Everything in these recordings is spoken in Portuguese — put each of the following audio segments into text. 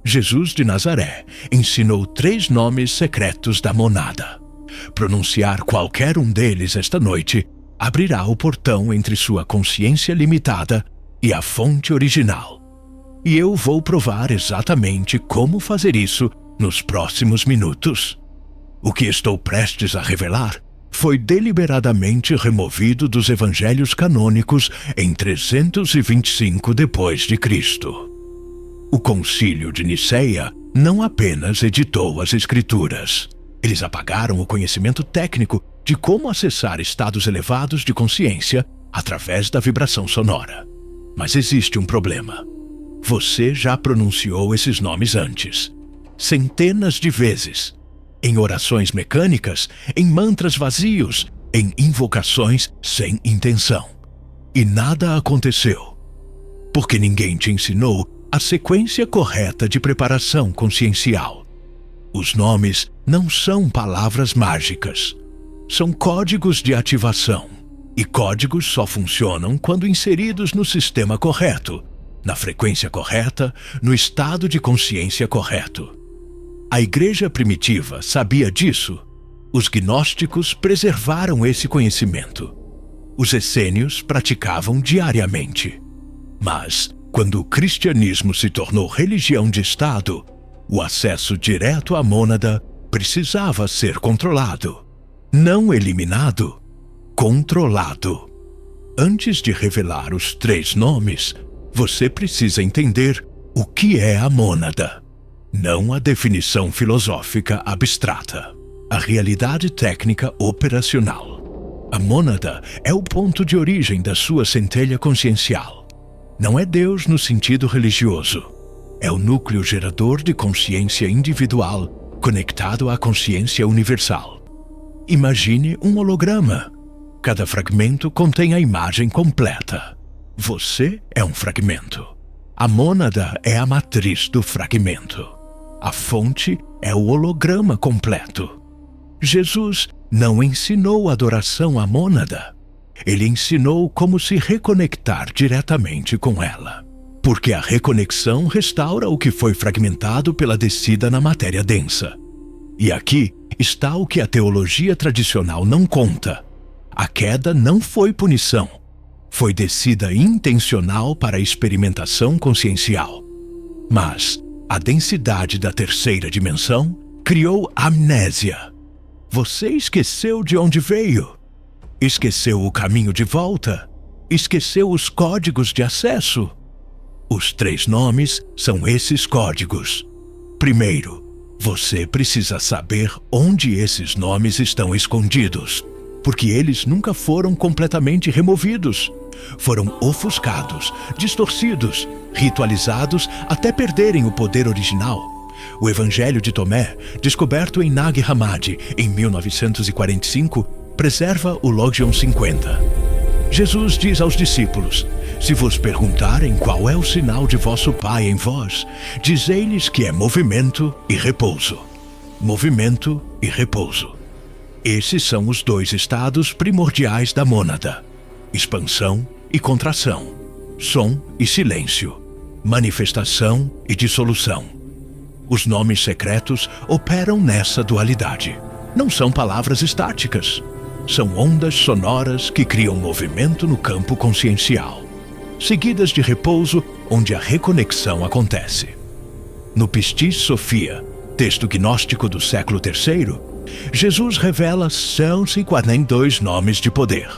Jesus de Nazaré ensinou 3 nomes secretos da monada. Pronunciar qualquer um deles esta noite abrirá o portão entre sua consciência limitada e a fonte original. E eu vou provar exatamente como fazer isso nos próximos minutos. O que estou prestes a revelar foi deliberadamente removido dos evangelhos canônicos em 325 d.C. O Concílio de Niceia não apenas editou as Escrituras. Eles apagaram o conhecimento técnico de como acessar estados elevados de consciência através da vibração sonora. Mas existe um problema. Você já pronunciou esses nomes antes, centenas de vezes, em orações mecânicas, em mantras vazios, em invocações sem intenção. E nada aconteceu, porque ninguém te ensinou a sequência correta de preparação consciencial. Os nomes não são palavras mágicas. São códigos de ativação. E códigos só funcionam quando inseridos no sistema correto, na frequência correta, no estado de consciência correto. A igreja primitiva sabia disso. Os gnósticos preservaram esse conhecimento. Os essênios praticavam diariamente. Mas, quando o cristianismo se tornou religião de Estado, o acesso direto à mônada precisava ser controlado. Não eliminado, controlado. Antes de revelar os 3 nomes, você precisa entender o que é a mônada. Não a definição filosófica abstrata. A realidade técnica operacional. A mônada é o ponto de origem da sua centelha consciencial. Não é Deus no sentido religioso. É o núcleo gerador de consciência individual conectado à consciência universal. Imagine um holograma. Cada fragmento contém a imagem completa. Você é um fragmento. A mônada é a matriz do fragmento. A fonte é o holograma completo. Jesus não ensinou adoração à mônada. Ele ensinou como se reconectar diretamente com ela. Porque a reconexão restaura o que foi fragmentado pela descida na matéria densa. E aqui está o que a teologia tradicional não conta. A queda não foi punição. Foi descida intencional para a experimentação consciencial. Mas a densidade da 3ª dimensão criou amnésia. Você esqueceu de onde veio. Esqueceu o caminho de volta. Esqueceu os códigos de acesso. Os 3 nomes são esses códigos. Primeiro, você precisa saber onde esses nomes estão escondidos, porque eles nunca foram completamente removidos. Foram ofuscados, distorcidos, ritualizados até perderem o poder original. O Evangelho de Tomé, descoberto em Nag Hammadi em 1945, preserva o Logion 50. Jesus diz aos discípulos: se vos perguntarem qual é o sinal de vosso Pai em vós, dizei-lhes que é movimento e repouso. Movimento e repouso. Esses são os 2 estados primordiais da mônada: expansão e contração, som e silêncio, manifestação e dissolução. Os nomes secretos operam nessa dualidade. Não são palavras estáticas. São ondas sonoras que criam movimento no campo consciencial, seguidas de repouso onde a reconexão acontece. No Pistis Sophia, texto gnóstico do século III, Jesus revela 142 nomes de poder.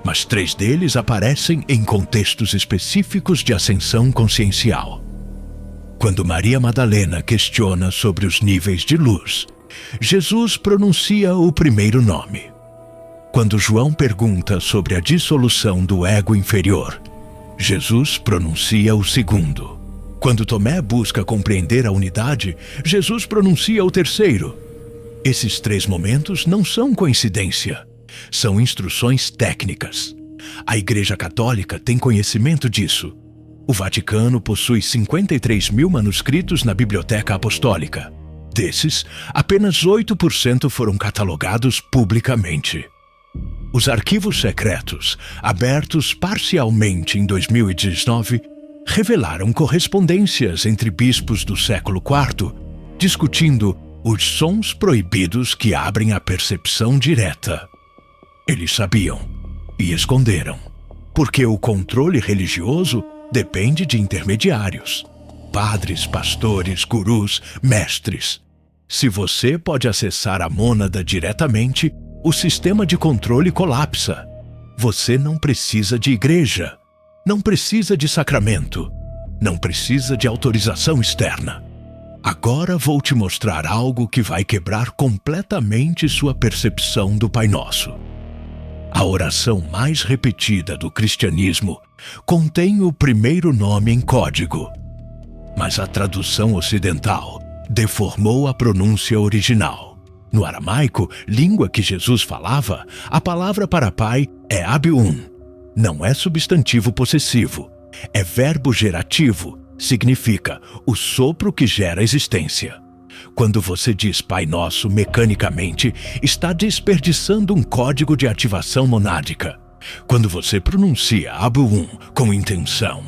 Mas 3 deles aparecem em contextos específicos de ascensão consciencial. Quando Maria Madalena questiona sobre os níveis de luz, Jesus pronuncia o primeiro nome. Quando João pergunta sobre a dissolução do ego inferior, Jesus pronuncia o segundo. Quando Tomé busca compreender a unidade, Jesus pronuncia o terceiro. Esses 3 momentos não são coincidência, são instruções técnicas. A Igreja Católica tem conhecimento disso. O Vaticano possui 53.000 manuscritos na Biblioteca Apostólica. Desses, apenas 8% foram catalogados publicamente. Os arquivos secretos, abertos parcialmente em 2019, revelaram correspondências entre bispos do século IV, discutindo os sons proibidos que abrem a percepção direta. Eles sabiam e esconderam, porque o controle religioso depende de intermediários, padres, pastores, gurus, mestres. Se você pode acessar a mônada diretamente, o sistema de controle colapsa. Você não precisa de igreja, não precisa de sacramento, não precisa de autorização externa. Agora vou te mostrar algo que vai quebrar completamente sua percepção do Pai Nosso. A oração mais repetida do cristianismo contém o primeiro nome em código, mas a tradução ocidental deformou a pronúncia original. No aramaico, língua que Jesus falava, a palavra para pai é Abiun. Não é substantivo possessivo, é verbo gerativo, significa o sopro que gera existência. Quando você diz Pai Nosso mecanicamente, está desperdiçando um código de ativação monádica. Quando você pronuncia Abiun com intenção,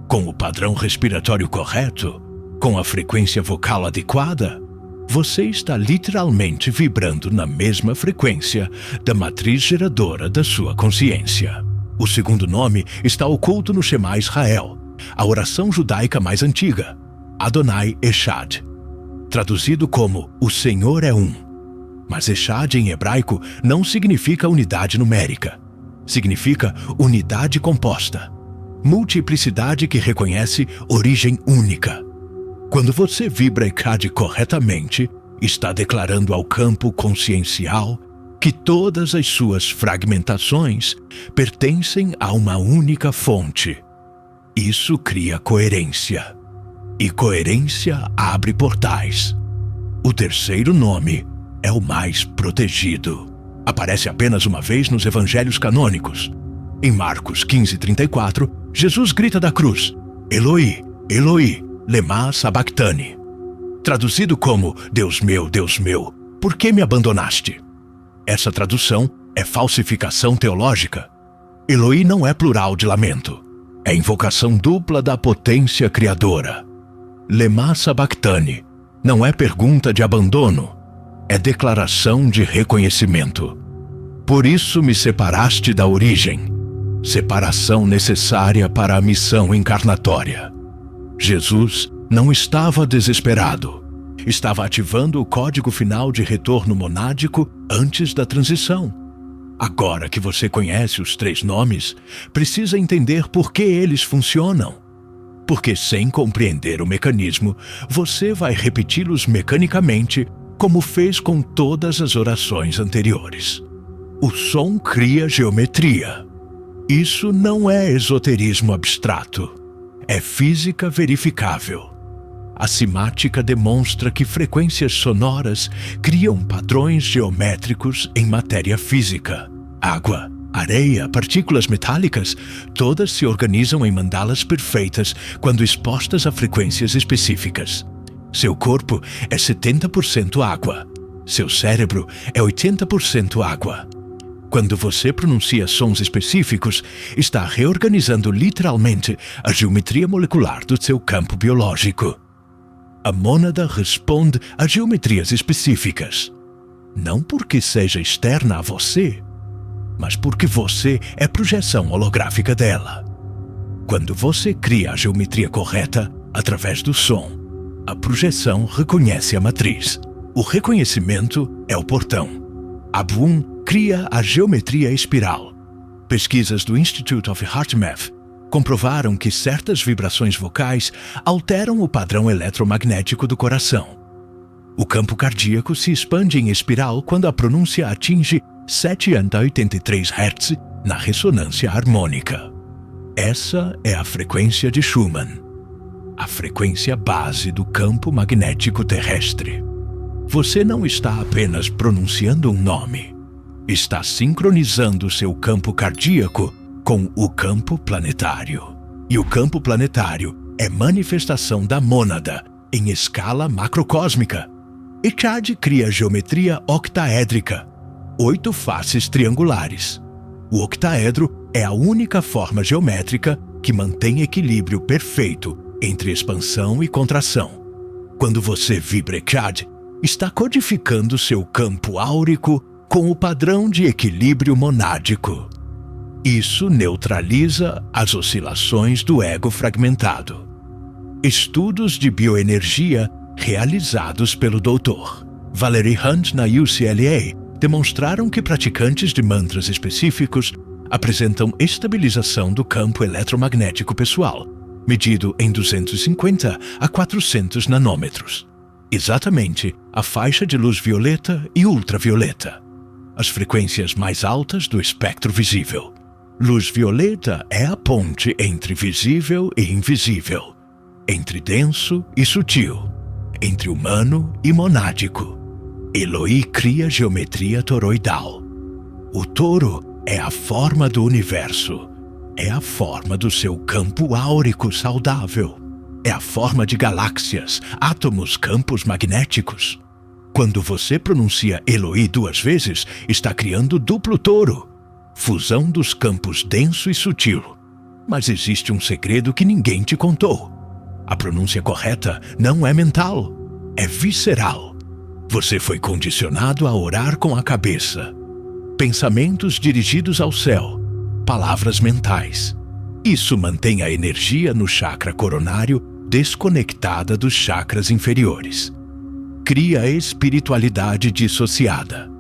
com o padrão respiratório correto, com a frequência vocal adequada, você está literalmente vibrando na mesma frequência da matriz geradora da sua consciência. O segundo nome está oculto no Shema Israel, a oração judaica mais antiga, Adonai Echad, traduzido como O Senhor é um. Mas Echad em hebraico não significa unidade numérica, significa unidade composta, multiplicidade que reconhece origem única. Quando você vibra Echad corretamente, está declarando ao campo consciencial que todas as suas fragmentações pertencem a uma única fonte. Isso cria coerência. E coerência abre portais. O terceiro nome é o mais protegido. Aparece apenas uma vez nos evangelhos canônicos. Em Marcos 15:34, Jesus grita da cruz: Eloi, Eloi, lema sabachthani. Traduzido como Deus meu, por que me abandonaste? Essa tradução é falsificação teológica. Eloi não é plural de lamento. É invocação dupla da potência criadora. Lema sabachthani não é pergunta de abandono, é declaração de reconhecimento. Por isso me separaste da origem, separação necessária para a missão encarnatória. Jesus não estava desesperado, estava ativando o código final de retorno monádico antes da transição. Agora que você conhece os 3 nomes, precisa entender por que eles funcionam. Porque sem compreender o mecanismo, você vai repeti-los mecanicamente, como fez com todas as orações anteriores. O som cria geometria. Isso não é esoterismo abstrato. É física verificável. A simática demonstra que frequências sonoras criam padrões geométricos em matéria física. Água, areia, partículas metálicas, todas se organizam em mandalas perfeitas quando expostas a frequências específicas. Seu corpo é 70% água. Seu cérebro é 80% água. Quando você pronuncia sons específicos, está reorganizando literalmente a geometria molecular do seu campo biológico. A mônada responde a geometrias específicas. Não porque seja externa a você, mas porque você é projeção holográfica dela. Quando você cria a geometria correta através do som, a projeção reconhece a matriz. O reconhecimento é o portão. Abiun cria a geometria espiral. Pesquisas do Institute of HeartMath comprovaram que certas vibrações vocais alteram o padrão eletromagnético do coração. O campo cardíaco se expande em espiral quando a pronúncia atinge 783 Hz na ressonância harmônica. Essa é a frequência de Schumann, a frequência base do campo magnético terrestre. Você não está apenas pronunciando um nome, está sincronizando seu campo cardíaco com o campo planetário. E o campo planetário é manifestação da mônada em escala macrocósmica. Echad cria geometria octaédrica, 8 faces triangulares. O octaedro é a única forma geométrica que mantém equilíbrio perfeito entre expansão e contração. Quando você vibra Echad, está codificando seu campo áurico com o padrão de equilíbrio monádico. Isso neutraliza as oscilações do ego fragmentado. Estudos de bioenergia realizados pelo Dr. Valerie Hunt na UCLA demonstraram que praticantes de mantras específicos apresentam estabilização do campo eletromagnético pessoal, medido em 250 a 400 nanômetros. Exatamente a faixa de luz violeta e ultravioleta, as frequências mais altas do espectro visível. Luz violeta é a ponte entre visível e invisível, entre denso e sutil, entre humano e monádico. Eloí cria geometria toroidal. O touro é a forma do universo, é a forma do seu campo áurico saudável, é a forma de galáxias, átomos, campos magnéticos. Quando você pronuncia Eloí 2 vezes, está criando duplo touro, fusão dos campos denso e sutil. Mas existe um segredo que ninguém te contou. A pronúncia correta não é mental, é visceral. Você foi condicionado a orar com a cabeça. Pensamentos dirigidos ao céu, palavras mentais. Isso mantém a energia no chakra coronário desconectada dos chakras inferiores. Cria espiritualidade dissociada.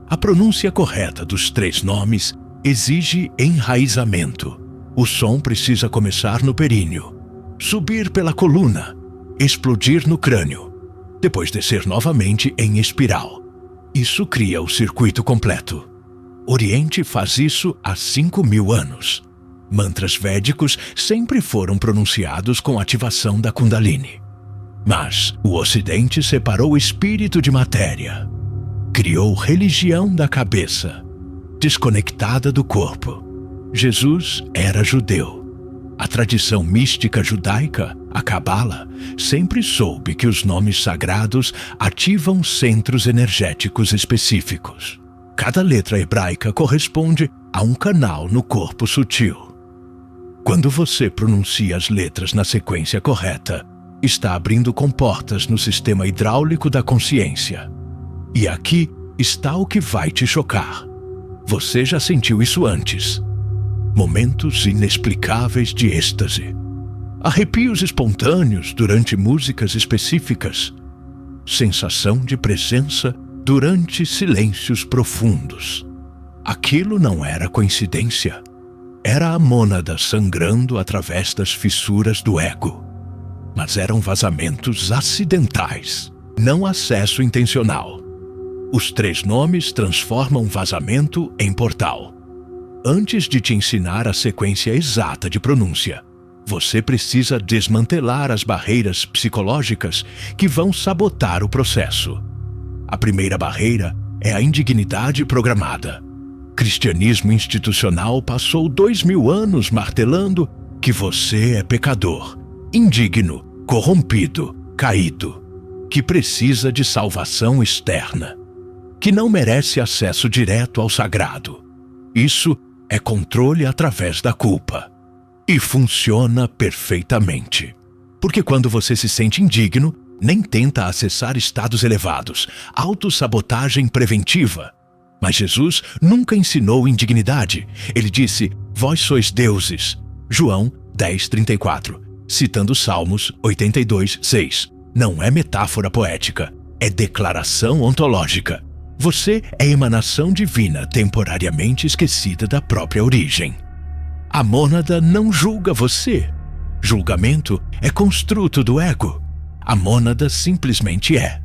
A pronúncia correta dos 3 nomes exige enraizamento. O som precisa começar no períneo, subir pela coluna, explodir no crânio, depois descer novamente em espiral. Isso cria o circuito completo. Oriente faz isso há 5.000 anos. Mantras védicos sempre foram pronunciados com ativação da Kundalini. Mas o Ocidente separou espírito de matéria. Criou religião da cabeça, desconectada do corpo. Jesus era judeu. A tradição mística judaica, a Cabala, sempre soube que os nomes sagrados ativam centros energéticos específicos. Cada letra hebraica corresponde a um canal no corpo sutil. Quando você pronuncia as letras na sequência correta, está abrindo comportas no sistema hidráulico da consciência. E aqui está o que vai te chocar. Você já sentiu isso antes. Momentos inexplicáveis de êxtase. Arrepios espontâneos durante músicas específicas. Sensação de presença durante silêncios profundos. Aquilo não era coincidência. Era a mônada sangrando através das fissuras do ego. Mas eram vazamentos acidentais, não acesso intencional. Os 3 nomes transformam vazamento em portal. Antes de te ensinar a sequência exata de pronúncia, você precisa desmantelar as barreiras psicológicas que vão sabotar o processo. A primeira barreira é a indignidade programada. Cristianismo institucional passou 2.000 anos martelando que você é pecador, indigno, corrompido, caído, que precisa de salvação externa, que não merece acesso direto ao sagrado. Isso é controle através da culpa. E funciona perfeitamente. Porque quando você se sente indigno, nem tenta acessar estados elevados, autossabotagem preventiva. Mas Jesus nunca ensinou indignidade. Ele disse, vós sois deuses. João 10:34, citando Salmos 82:6. Não é metáfora poética, é declaração ontológica. Você é emanação divina temporariamente esquecida da própria origem. A mônada não julga você. Julgamento é construto do ego. A mônada simplesmente é.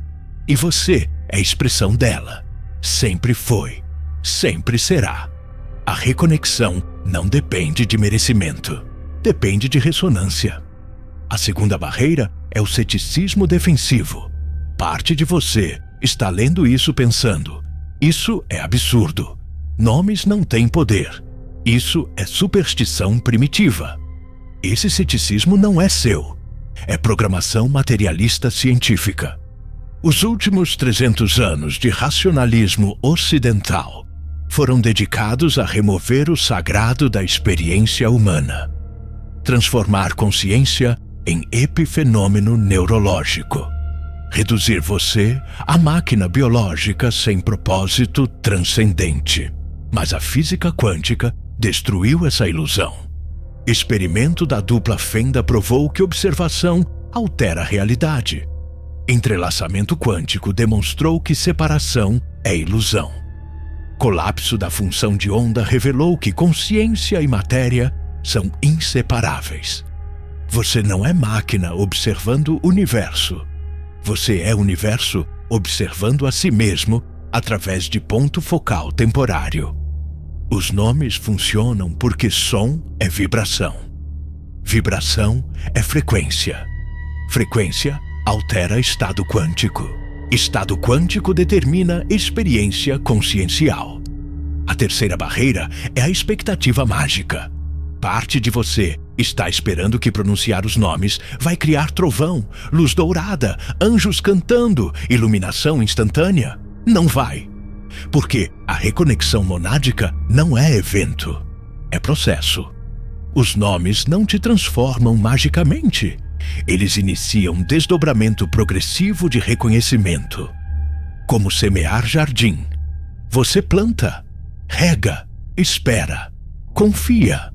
E você é expressão dela. Sempre foi. Sempre será. A reconexão não depende de merecimento. Depende de ressonância. A segunda barreira é o ceticismo defensivo. Parte de você está lendo isso pensando: isso é absurdo. Nomes não têm poder. Isso é superstição primitiva. Esse ceticismo não é seu. É programação materialista científica. Os últimos 300 anos de racionalismo ocidental foram dedicados a remover o sagrado da experiência humana. transformar consciência em epifenômeno neurológico. Reduzir você à máquina biológica sem propósito transcendente. Mas a física quântica destruiu essa ilusão. Experimento da dupla fenda provou que observação altera a realidade. Entrelaçamento quântico demonstrou que separação é ilusão. Colapso da função de onda revelou que consciência e matéria são inseparáveis. Você não é máquina observando o universo. Você é universo observando a si mesmo através de ponto focal temporário. Os nomes funcionam porque som é vibração. Vibração é frequência. Frequência altera estado quântico. Estado quântico determina experiência consciencial. A terceira barreira é a expectativa mágica. Parte de você está esperando que pronunciar os nomes vai criar trovão, luz dourada, anjos cantando, iluminação instantânea. Não vai. Porque a reconexão monádica não é evento, é processo. Os nomes não te transformam magicamente. Eles iniciam desdobramento progressivo de reconhecimento. Como semear jardim. Você planta, rega, espera, confia.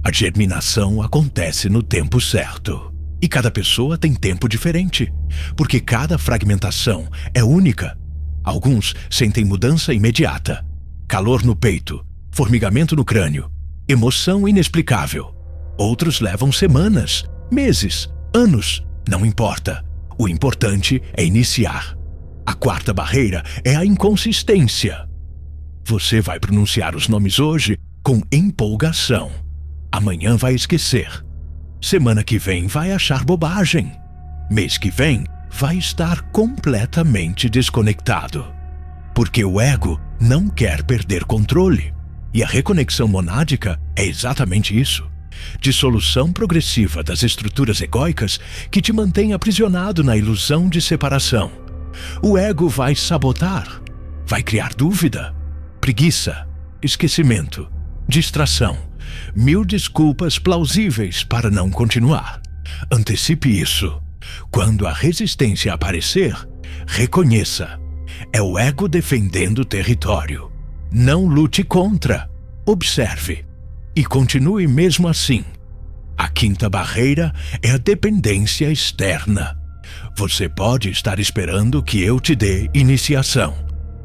A germinação acontece no tempo certo. E cada pessoa tem tempo diferente, porque cada fragmentação é única. Alguns sentem mudança imediata, calor no peito, formigamento no crânio, emoção inexplicável. Outros levam semanas, meses, anos, não importa. O importante é iniciar. A quarta barreira é a inconsistência. Você vai pronunciar os nomes hoje com empolgação. Amanhã vai esquecer. Semana que vem vai achar bobagem. Mês que vem vai estar completamente desconectado. Porque o ego não quer perder controle. E a reconexão monádica é exatamente isso. Dissolução progressiva das estruturas egóicas que te mantém aprisionado na ilusão de separação. O ego vai sabotar, vai criar dúvida, preguiça, esquecimento, distração, 1000 desculpas plausíveis para não continuar. Antecipe isso. Quando a resistência aparecer, reconheça. É o ego defendendo o território. Não lute contra. Observe. E continue mesmo assim. A quinta barreira é a dependência externa. Você pode estar esperando que eu te dê iniciação,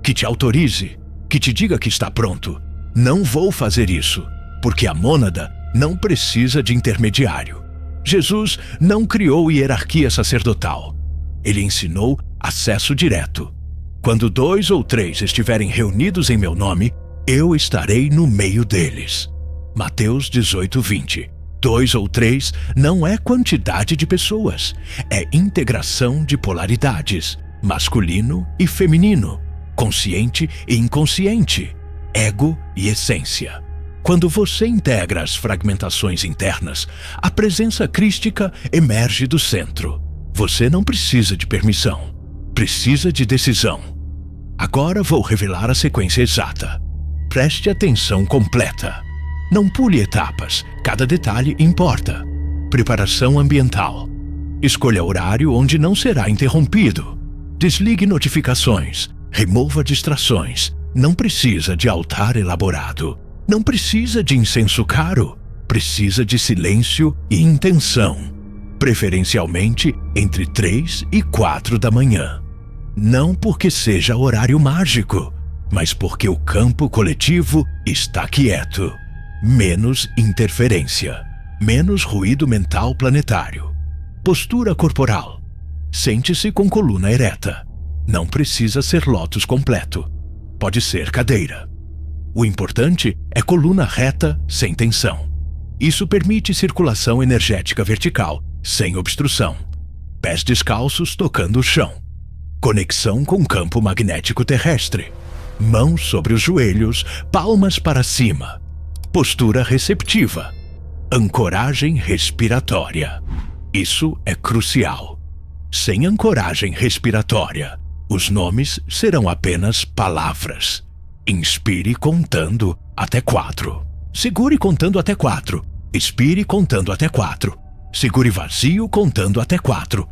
que te autorize, que te diga que está pronto. Não vou fazer isso, porque a mônada não precisa de intermediário. Jesus não criou hierarquia sacerdotal. Ele ensinou acesso direto. Quando 2 ou 3 estiverem reunidos em meu nome, eu estarei no meio deles. Mateus 18:20. 2 ou 3 não é quantidade de pessoas, é integração de polaridades, masculino e feminino, consciente e inconsciente, ego e essência. Quando você integra as fragmentações internas, a presença crística emerge do centro. Você não precisa de permissão, precisa de decisão. Agora vou revelar a sequência exata. Preste atenção completa. Não pule etapas, cada detalhe importa. Preparação ambiental. Escolha horário onde não será interrompido. Desligue notificações, remova distrações. Não precisa de altar elaborado. Não precisa de incenso caro. Precisa de silêncio e intenção. Preferencialmente entre 3 e 4 da manhã. Não porque seja horário mágico, mas porque o campo coletivo está quieto. Menos interferência, menos ruído mental planetário. Postura corporal. Sente-se com coluna ereta. Não precisa ser lótus completo. Pode ser cadeira. O importante é coluna reta sem tensão. Isso permite circulação energética vertical, sem obstrução. Pés descalços tocando o chão. Conexão com o campo magnético terrestre. Mãos sobre os joelhos, palmas para cima. Postura receptiva. Ancoragem respiratória. Isso é crucial. Sem ancoragem respiratória, os nomes serão apenas palavras. Inspire contando até 4. Segure contando até 4. Expire contando até 4. Segure vazio contando até 4.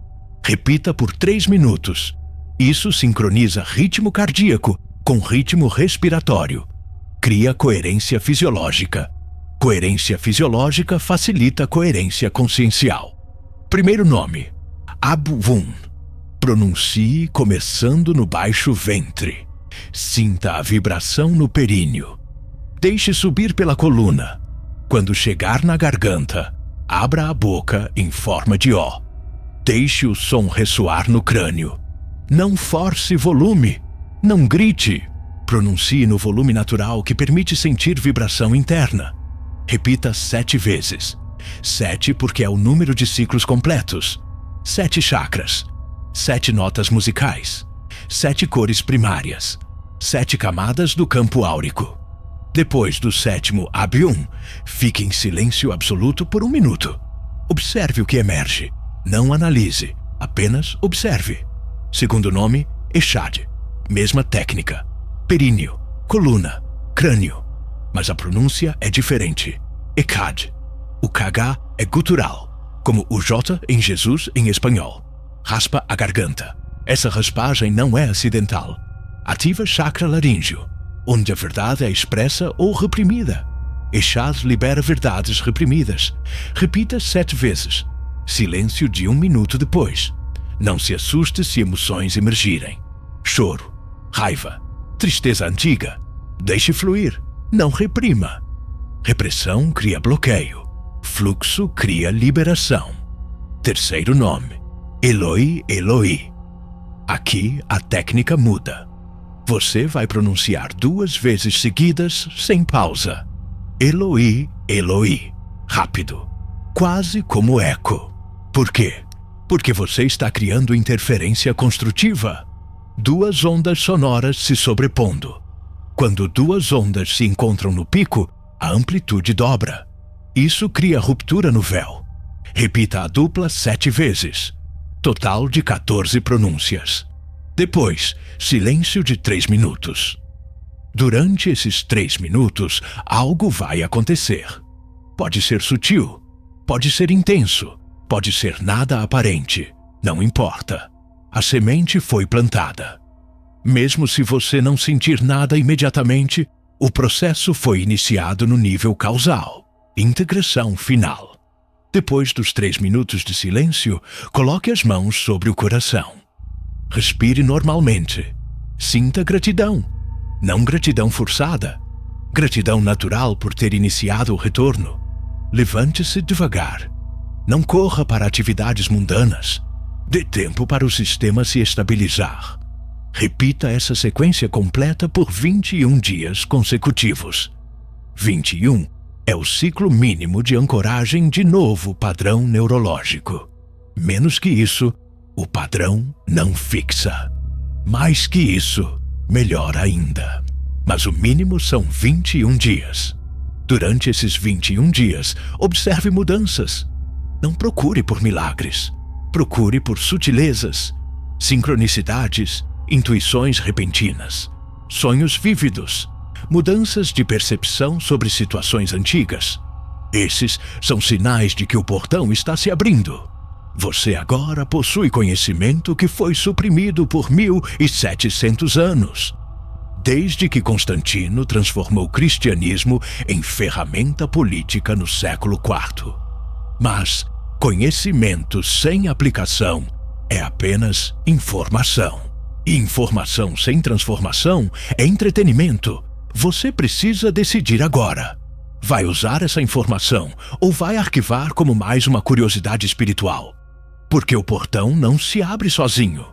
Repita por 3 minutos. Isso sincroniza ritmo cardíaco com ritmo respiratório. Cria coerência fisiológica. Coerência fisiológica facilita a coerência consciencial. Primeiro nome: Abwun. Pronuncie começando no baixo ventre. Sinta a vibração no períneo. Deixe subir pela coluna. Quando chegar na garganta, abra a boca em forma de O. Deixe o som ressoar no crânio. Não force volume. Não grite. Pronuncie no volume natural que permite sentir vibração interna. Repita 7 vezes. 7 porque é o número de ciclos completos. 7 chakras. 7 notas musicais. 7 cores primárias. 7 camadas do campo áurico. Depois do 7º Abwun, fique em silêncio absoluto por 1 minuto. Observe o que emerge. Não analise, apenas observe. Segundo nome, Eshad. Mesma técnica. Períneo, coluna, crânio. Mas a pronúncia é diferente. Ekad. O KH é gutural, como o J em Jesus em espanhol. Raspa a garganta. Essa raspagem não é acidental. Ativa chakra laríngeo, onde a verdade é expressa ou reprimida. Eshad libera verdades reprimidas. Repita 7 vezes. Silêncio de 1 minuto depois. Não se assuste se emoções emergirem. Choro, raiva, tristeza antiga. Deixe fluir. Não reprima. Repressão cria bloqueio. Fluxo cria liberação. Terceiro nome: Eloi, Eloi. Aqui a técnica muda. Você vai pronunciar 2 vezes seguidas, sem pausa. Eloi, Eloi. Rápido. Quase como eco. Por quê? Porque você está criando interferência construtiva. 2 ondas sonoras se sobrepondo. Quando 2 ondas se encontram no pico, a amplitude dobra. Isso cria ruptura no véu. Repita a dupla 7 vezes. Total de 14 pronúncias. Depois, silêncio de 3 minutos. Durante esses 3 minutos, algo vai acontecer. Pode ser sutil, pode ser intenso, pode ser nada aparente. Não importa. A semente foi plantada. Mesmo se você não sentir nada imediatamente, o processo foi iniciado no nível causal. Integração final. Depois dos 3 minutos de silêncio, coloque as mãos sobre o coração. Respire normalmente. Sinta gratidão. Não gratidão forçada. Gratidão natural por ter iniciado o retorno. Levante-se devagar. Não corra para atividades mundanas. Dê tempo para o sistema se estabilizar. Repita essa sequência completa por 21 dias consecutivos. 21 é o ciclo mínimo de ancoragem de novo padrão neurológico. Menos que isso, o padrão não fixa. Mais que isso, melhor ainda. Mas o mínimo são 21 dias. Durante esses 21 dias, observe mudanças. Não procure por milagres. Procure por sutilezas, sincronicidades, intuições repentinas, sonhos vívidos, mudanças de percepção sobre situações antigas. Esses são sinais de que o portão está se abrindo. Você agora possui conhecimento que foi suprimido por 1700 anos, desde que Constantino transformou o cristianismo em ferramenta política no século IV. Mas conhecimento sem aplicação é apenas informação. E informação sem transformação é entretenimento. Você precisa decidir agora. Vai usar essa informação ou vai arquivar como mais uma curiosidade espiritual? Porque o portão não se abre sozinho.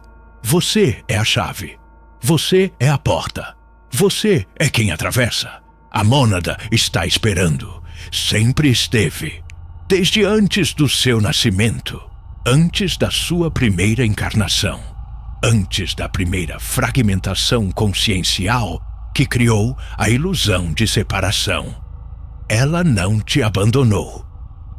Você é a chave. Você é a porta. Você é quem atravessa. A mônada está esperando. Sempre esteve. Desde antes do seu nascimento. Antes da sua primeira encarnação. Antes da primeira fragmentação consciencial que criou a ilusão de separação. Ela não te abandonou.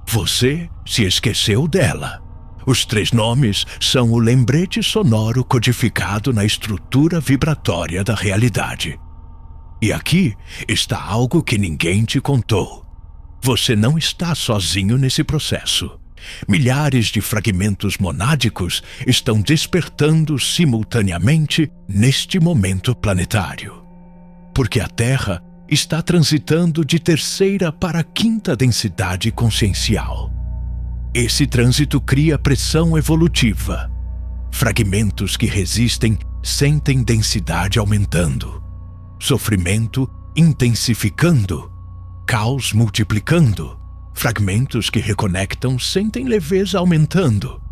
Você se esqueceu dela. Os 3 nomes são o lembrete sonoro codificado na estrutura vibratória da realidade. E aqui está algo que ninguém te contou. Você não está sozinho nesse processo. Milhares de fragmentos monádicos estão despertando simultaneamente neste momento planetário. Porque a Terra está transitando de terceira para quinta densidade consciencial. Esse trânsito cria pressão evolutiva. Fragmentos que resistem sentem densidade aumentando, sofrimento intensificando, caos multiplicando. Fragmentos que reconectam sentem leveza aumentando,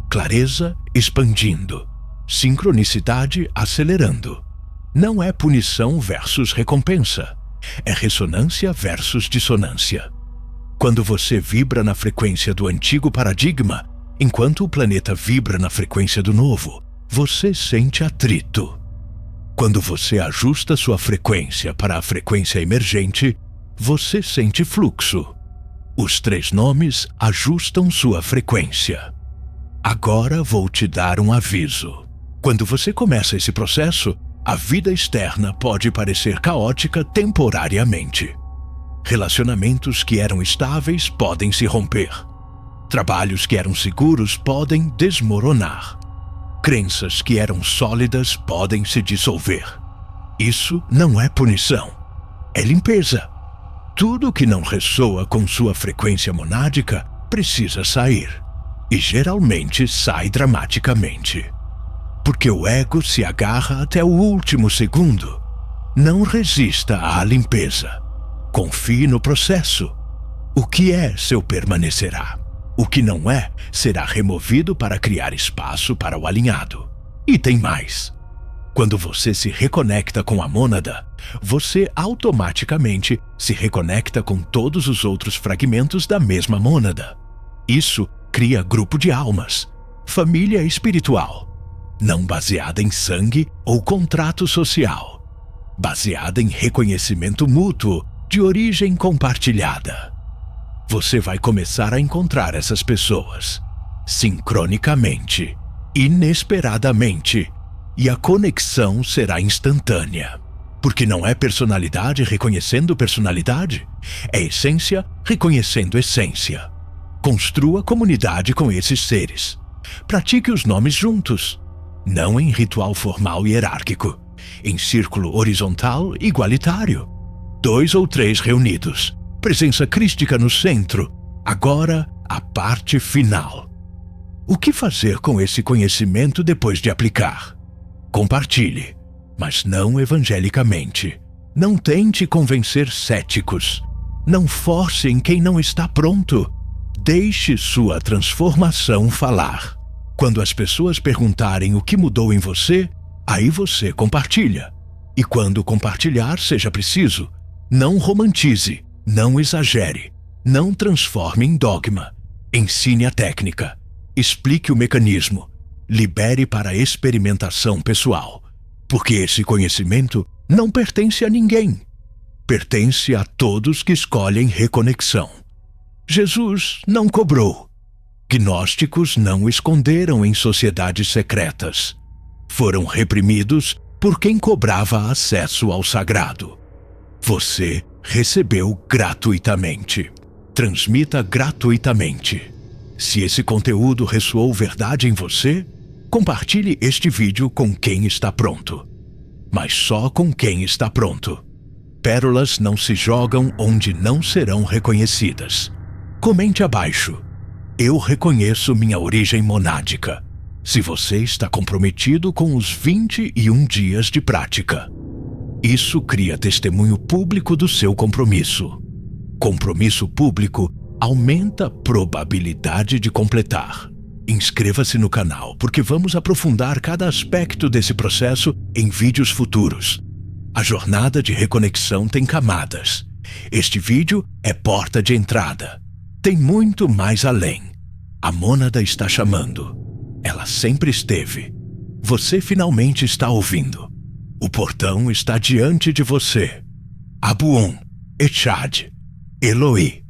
clareza expandindo, sincronicidade acelerando. Não é punição versus recompensa, é ressonância versus dissonância. Quando você vibra na frequência do antigo paradigma, enquanto o planeta vibra na frequência do novo, você sente atrito. Quando você ajusta sua frequência para a frequência emergente, você sente fluxo. Os 3 nomes ajustam sua frequência. Agora vou te dar um aviso. Quando você começa esse processo, a vida externa pode parecer caótica temporariamente. Relacionamentos que eram estáveis podem se romper. Trabalhos que eram seguros podem desmoronar. Crenças que eram sólidas podem se dissolver. Isso não é punição, é limpeza. Tudo que não ressoa com sua frequência monádica precisa sair. E geralmente sai dramaticamente. Porque o ego se agarra até o último segundo. Não resista à limpeza. Confie no processo. O que é seu permanecerá. O que não é será removido para criar espaço para o alinhado. E tem mais. Quando você se reconecta com a mônada, você automaticamente se reconecta com todos os outros fragmentos da mesma mônada. Isso cria grupo de almas, família espiritual, não baseada em sangue ou contrato social, baseada em reconhecimento mútuo de origem compartilhada. Você vai começar a encontrar essas pessoas, sincronicamente, inesperadamente, e a conexão será instantânea. Porque não é personalidade reconhecendo personalidade, é essência reconhecendo essência. Construa comunidade com esses seres. Pratique os nomes juntos, não em ritual formal e hierárquico, em círculo horizontal igualitário. 2 ou 3 reunidos, presença crística no centro. Agora, a parte final. O que fazer com esse conhecimento depois de aplicar? Compartilhe, mas não evangelicamente. Não tente convencer céticos. Não force em quem não está pronto. Deixe sua transformação falar. Quando as pessoas perguntarem o que mudou em você, aí você compartilha. E quando compartilhar seja preciso, não romantize, não exagere, não transforme em dogma. Ensine a técnica, explique o mecanismo, libere para a experimentação pessoal. Porque esse conhecimento não pertence a ninguém. Pertence a todos que escolhem reconexão. Jesus não cobrou. Gnósticos não esconderam em sociedades secretas. Foram reprimidos por quem cobrava acesso ao sagrado. Você recebeu gratuitamente. Transmita gratuitamente. Se esse conteúdo ressoou verdade em você, compartilhe este vídeo com quem está pronto. Mas só com quem está pronto. Pérolas não se jogam onde não serão reconhecidas. Comente abaixo. Eu reconheço minha origem monádica. Se você está comprometido com os 21 dias de prática. Isso cria testemunho público do seu compromisso. Compromisso público aumenta a probabilidade de completar. Inscreva-se no canal, porque vamos aprofundar cada aspecto desse processo em vídeos futuros. A jornada de reconexão tem camadas. Este vídeo é porta de entrada. Tem muito mais além. A mônada está chamando. Ela sempre esteve. Você finalmente está ouvindo. O portão está diante de você. Abuon, Echad, Eloi.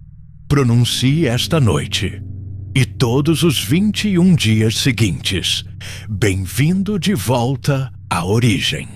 Pronuncie esta noite. E todos os 21 dias seguintes. Bem-vindo de volta à origem.